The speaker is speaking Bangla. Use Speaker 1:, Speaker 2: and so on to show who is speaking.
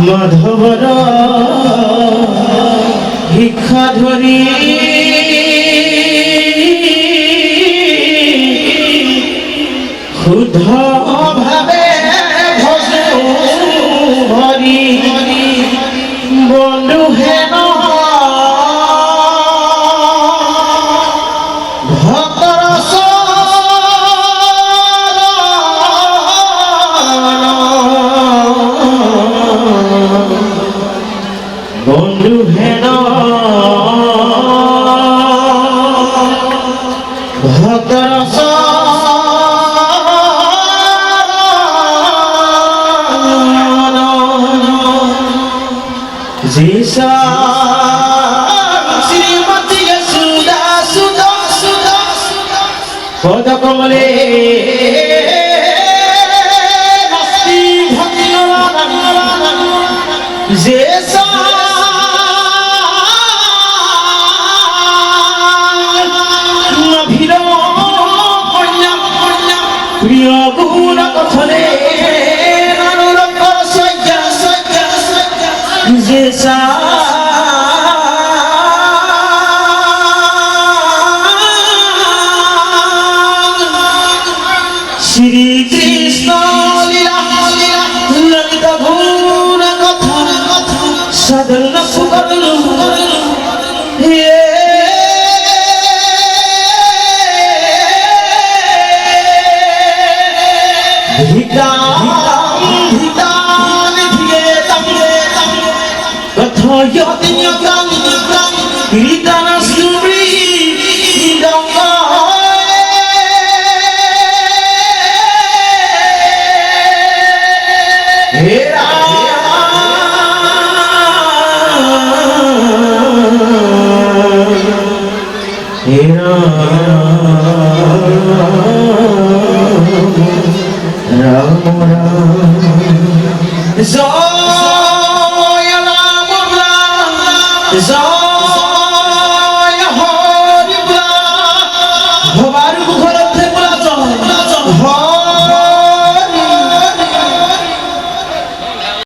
Speaker 1: মাধবর ভিক্ষা ধরি ক্ষুধ ভাবে ভজু ভরি বন্ধু হেন বন্ধু হেন ভক্তরস জিসা শ্রীমতী যশোদা সুদা সুদা পদ কমলে মস্তি ভক্তি জিসা প্রিয় গুণ কথনে নানুরকর সজ্জা সজ্জা সজ্জা যেসা শ্রী কৃষ্ণ লীলা ললিত গুণ কথা সাধন সুকরণ হে Hera